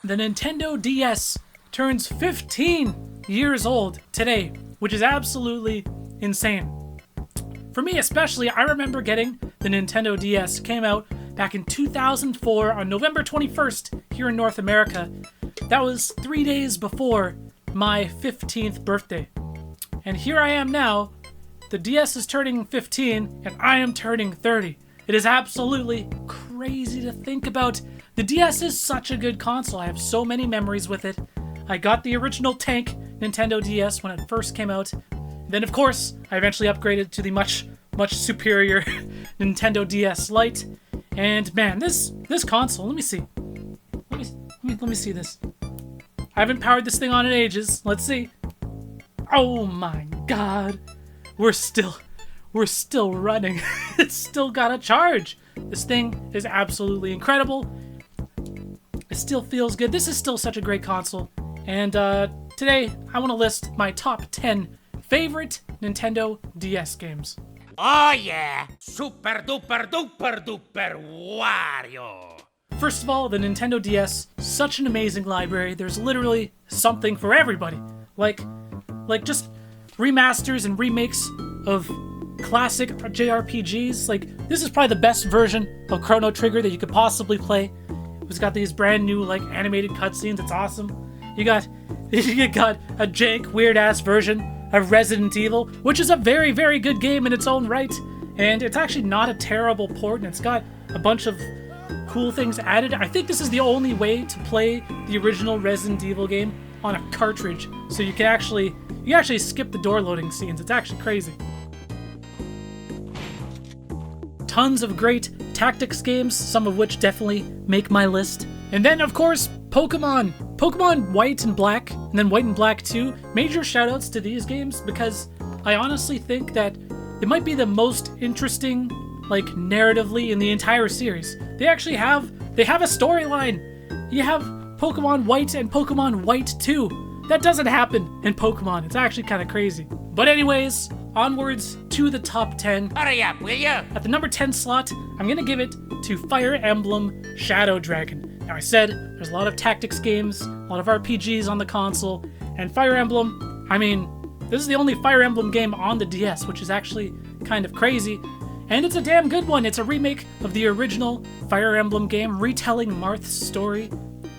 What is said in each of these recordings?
The Nintendo DS turns 15 years old today, which is absolutely insane. For me especially, I remember getting the Nintendo DS. Came out back in 2004 on November 21st here in North America. That was 3 days before my 15th birthday. And here I am now. The DS is turning 15 and I am turning 30. It is absolutely crazy to think about. The DS is such a good console. I have so many memories with it. I got the original tank Nintendo DS when it first came out. Then, of course, I eventually upgraded to the much superior Nintendo DS Lite. And man, this console, let me see. Let me see this. I haven't powered this thing on in ages. Let's see. Oh my god. We're still running. It's still got a charge. This thing is absolutely incredible. It still feels good. This is still such a great console. And today, I want to list my top 10 favorite Nintendo DS games. Oh yeah! Super duper duper duper Wario! First of all, the Nintendo DS, such an amazing library. There's literally something for everybody. Like just remasters and remakes of classic JRPGs. Like, this is probably the best version of Chrono Trigger that you could possibly play. It's got these brand new, like, animated cutscenes. It's awesome. You got a jank, weird-ass version of Resident Evil, which is a very, very good game in its own right. And it's actually not a terrible port, and it's got a bunch of cool things added. I think this is the only way to play the original Resident Evil game on a cartridge. So you can actually skip the door loading scenes. It's actually crazy. Tons of great tactics games, some of which definitely make my list. And then, of course, Pokemon. Pokemon White and Black, and then White and Black 2. Major shoutouts to these games because I honestly think that it might be the most interesting, like, narratively in the entire series. They actually have a storyline. You have Pokemon White and Pokemon White 2. That doesn't happen in Pokemon. It's actually kind of crazy. But anyways, onwards to the top 10. Hurry up, will ya? At the number 10 slot, I'm going to give it to Fire Emblem Shadow Dragon. Now, I said there's a lot of tactics games, a lot of RPGs on the console, and Fire Emblem, I mean, this is the only Fire Emblem game on the DS, which is actually kind of crazy. And it's a damn good one. It's a remake of the original Fire Emblem game, retelling Marth's story.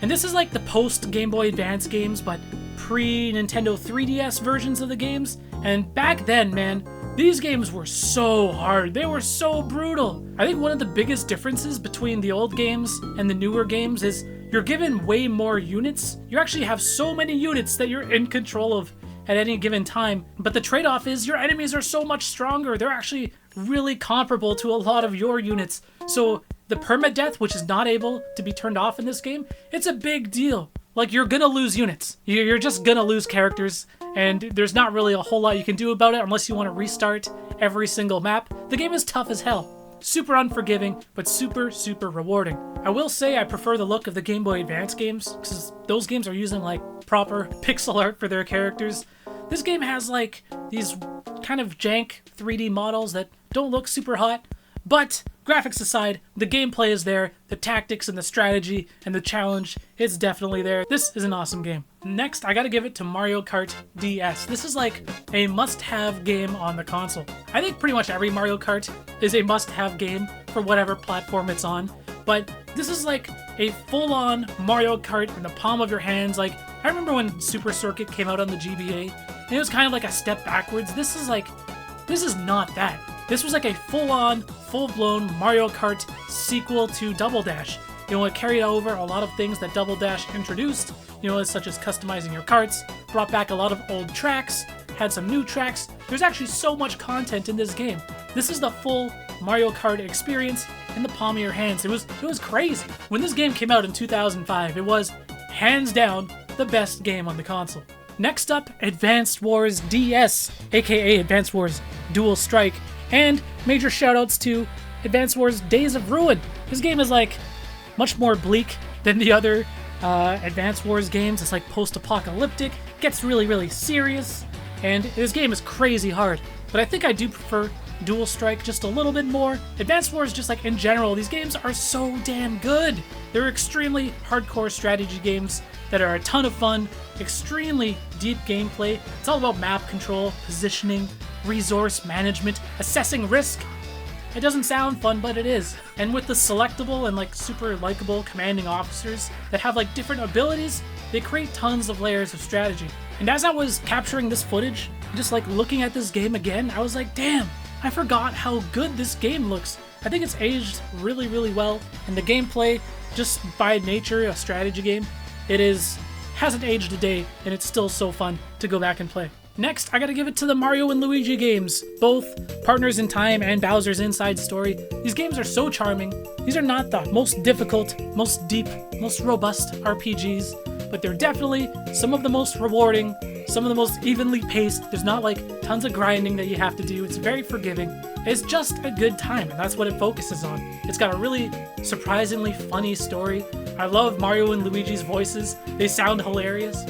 And this is like the post-Game Boy Advance games, but pre-Nintendo 3DS versions of the games. And back then, man, these games were so hard. They were so brutal. I think one of the biggest differences between the old games and the newer games is you're given way more units. You actually have so many units that you're in control of at any given time. But the trade-off is your enemies are so much stronger. They're actually really comparable to a lot of your units. So the permadeath, which is not able to be turned off in this game, it's a big deal. Like, you're gonna lose units. You're just gonna lose characters, and there's not really a whole lot you can do about it unless you want to restart every single map. The game is tough as hell. Super unforgiving, but super, super rewarding. I will say I prefer the look of the Game Boy Advance games, because those games are using, like, proper pixel art for their characters. This game has, like, these kind of jank 3D models that don't look super hot, but graphics aside, the gameplay is there, the tactics and the strategy and the challenge is definitely there. This is an awesome game. Next, I gotta give it to Mario Kart DS. This is like a must-have game on the console. I think pretty much every Mario Kart is a must-have game for whatever platform it's on, but this is like a full-on Mario Kart in the palm of your hands. Like, I remember when Super Circuit came out on the GBA, and it was kind of like a step backwards. This is not that. This was like a full-on, full-blown Mario Kart sequel to Double Dash. You know, it carried over a lot of things that Double Dash introduced, you know, such as customizing your karts, brought back a lot of old tracks, had some new tracks. There's actually so much content in this game. This is the full Mario Kart experience in the palm of your hands. It was crazy. When this game came out in 2005, it was, hands down, the best game on the console. Next up, Advanced Wars DS, aka Advanced Wars Dual Strike, and major shoutouts to Advanced Wars Days of Ruin. This game is like much more bleak than the other Advanced Wars games. It's like post-apocalyptic, gets really, really serious, and this game is crazy hard. But I think I do prefer Dual Strike just a little bit more. Advance Wars, just like in general, these games are so damn good. They're extremely hardcore strategy games that are a ton of fun, extremely deep gameplay. It's all about map control, positioning, resource management, assessing risk. It doesn't sound fun, but it is. And with the selectable and like super likable commanding officers that have like different abilities, they create tons of layers of strategy. And as I was capturing this footage, just like looking at this game again, I was like, damn, I forgot how good this game looks. I think it's aged really, really well, and the gameplay, just by nature a strategy game, hasn't aged a day, and it's still so fun to go back and play. Next, I gotta give it to the Mario and Luigi games, both Partners in Time and Bowser's Inside Story. These games are so charming. These are not the most difficult, most deep, most robust RPGs, but they're definitely some of the most rewarding, some of the most evenly paced. There's not like tons of grinding that you have to do. It's very forgiving. It's just a good time, and that's what it focuses on. It's got a really surprisingly funny story. I love Mario and Luigi's voices. They sound hilarious.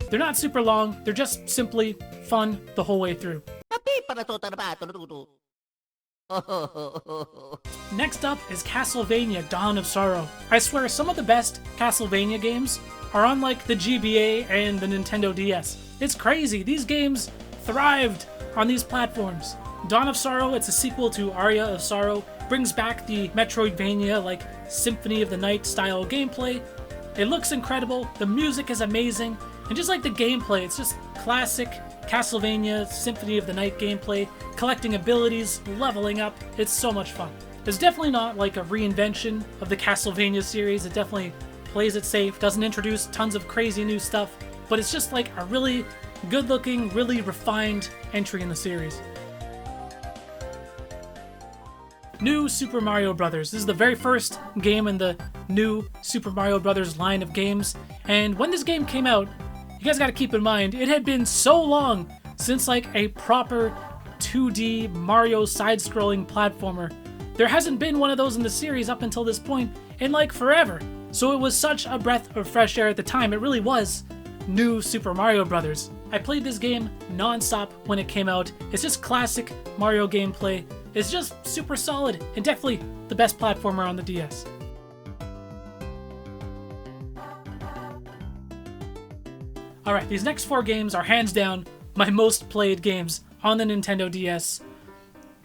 They're not super long. They're just simply fun the whole way through. Next up is Castlevania Dawn of Sorrow. I swear some of the best Castlevania games are on like the GBA and the Nintendo DS. It's crazy. These games thrived on these platforms. Dawn of Sorrow, it's a sequel to Aria of Sorrow, brings back the Metroidvania like Symphony of the Night style gameplay. It looks incredible, the music is amazing, and just like the gameplay, it's just classic Castlevania Symphony of the Night gameplay, collecting abilities, leveling up. It's so much fun. It's definitely not like a reinvention of the Castlevania series. It definitely plays it safe, doesn't introduce tons of crazy new stuff, but it's just like a really good-looking, really refined entry in the series. New Super Mario Bros. This is the very first game in the new Super Mario Bros. Line of games, and when this game came out, you guys gotta keep in mind, it had been so long since like a proper 2D Mario side-scrolling platformer. There hasn't been one of those in the series up until this point in like forever. So it was such a breath of fresh air at the time. It really was new Super Mario Bros. I played this game non-stop when it came out. It's just classic Mario gameplay. It's just super solid and definitely the best platformer on the DS. Alright, these next 4 games are hands down my most played games on the Nintendo DS.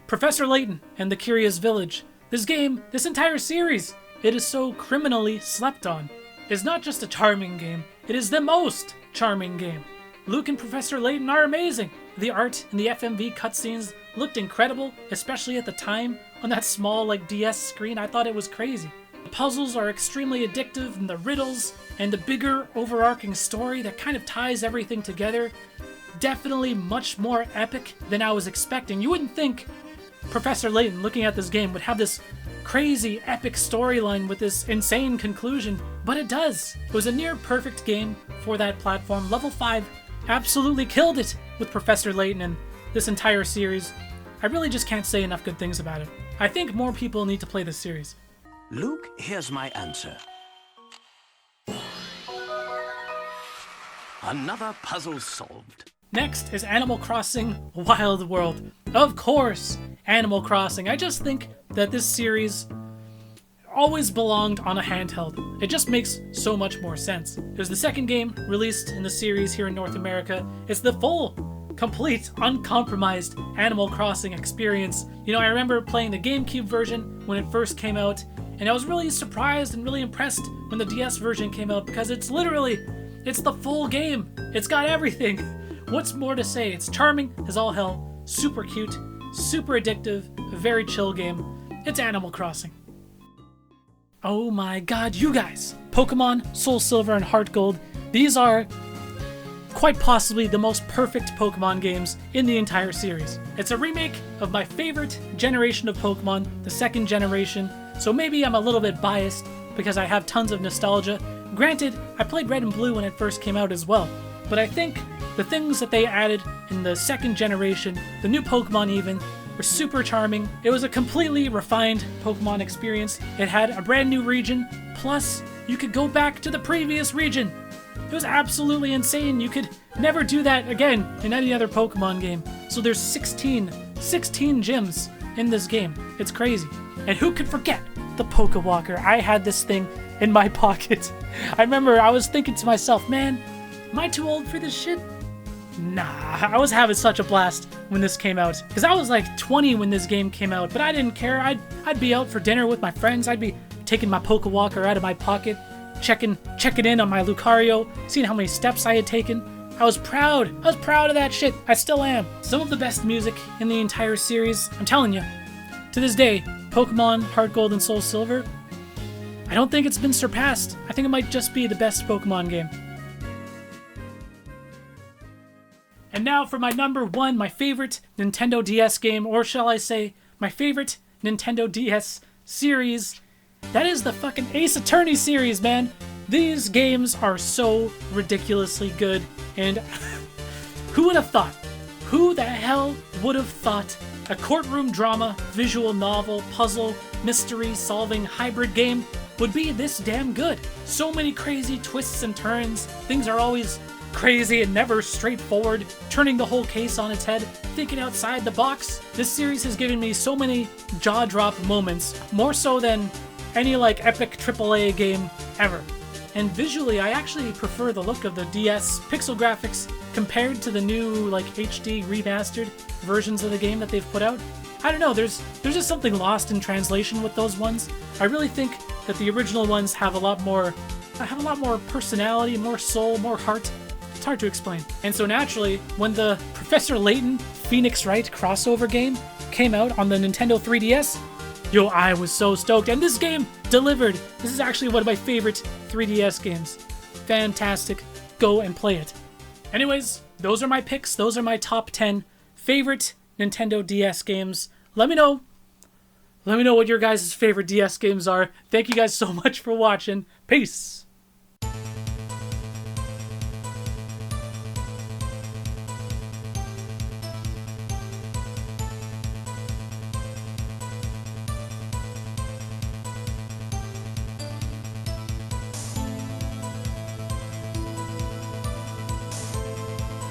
Professor Layton and the Curious Village. This game, this entire series, it is so criminally slept on. It's not just a charming game, it is the most charming game. Luke and Professor Layton are amazing. The art and the FMV cutscenes looked incredible, especially at the time. On that small like DS screen, I thought it was crazy. The puzzles are extremely addictive, and the riddles and the bigger overarching story that kind of ties everything together, definitely much more epic than I was expecting. You wouldn't think Professor Layton, looking at this game, would have this crazy epic storyline with this insane conclusion, but it does. It was a near perfect game for that platform. Level 5 absolutely killed it with Professor Layton and this entire series. I really just can't say enough good things about it. I think more people need to play this series. Luke, here's my answer. Another puzzle solved. Next is Animal Crossing Wild World. Of course, Animal Crossing. I just think that this series always belonged on a handheld. It just makes so much more sense. It was the second game released in the series here in North America. It's the full, complete, uncompromised Animal Crossing experience. You know, I remember playing the GameCube version when it first came out, and I was really surprised and really impressed when the DS version came out because it's the full game. It's got everything. What's more to say? It's charming as all hell, super cute, super addictive, a very chill game. It's Animal Crossing. Oh my god, you guys! Pokemon, Soul Silver, and Heart Gold, these are quite possibly the most perfect Pokemon games in the entire series. It's a remake of my favorite generation of Pokemon, the second generation, so maybe I'm a little bit biased because I have tons of nostalgia. Granted, I played Red and Blue when it first came out as well, but I think the things that they added in the second generation, the new Pokemon even, were super charming. It was a completely refined Pokemon experience. It had a brand new region, plus you could go back to the previous region. It was absolutely insane. You could never do that again in any other Pokemon game. So there's 16 gyms in this game. It's crazy. And who could forget the Pokewalker? I had this thing in my pocket. I remember I was thinking to myself, man, am I too old for this shit? Nah, I was having such a blast when this came out. Because I was like 20 when this game came out, but I didn't care. I'd be out for dinner with my friends. I'd be taking my Pokewalker out of my pocket, checking in on my Lucario, seeing how many steps I had taken. I was proud of that shit. I still am. Some of the best music in the entire series, I'm telling you. To this day, Pokemon Heart Gold and Soul Silver, I don't think it's been surpassed. I think it might just be the best Pokemon game. And now for my number one, my favorite Nintendo DS game, or shall I say, my favorite Nintendo DS series. That is the fucking Ace Attorney series, man. These games are so ridiculously good, and who would have thought? Who the hell would have thought a courtroom drama, visual novel, puzzle, mystery solving hybrid game would be this damn good? So many crazy twists and turns. Things are always crazy and never straightforward, turning the whole case on its head, thinking outside the box. This series has given me so many jaw-drop moments, more so than any like epic AAA game ever. And visually, I actually prefer the look of the DS pixel graphics compared to the new like HD remastered versions of the game that they've put out. I don't know, there's just something lost in translation with those ones. I really think that the original ones have a lot more personality, more soul, more heart. It's hard to explain. And so naturally, when the Professor Layton Phoenix Wright crossover game came out on the Nintendo 3DS, yo, I was so stoked. And this game delivered. This is actually one of my favorite 3DS games. Fantastic. Go and play it. Anyways, those are my picks. Those are my top 10 favorite Nintendo DS games. Let me know what your guys' favorite DS games are. Thank you guys so much for watching. Peace.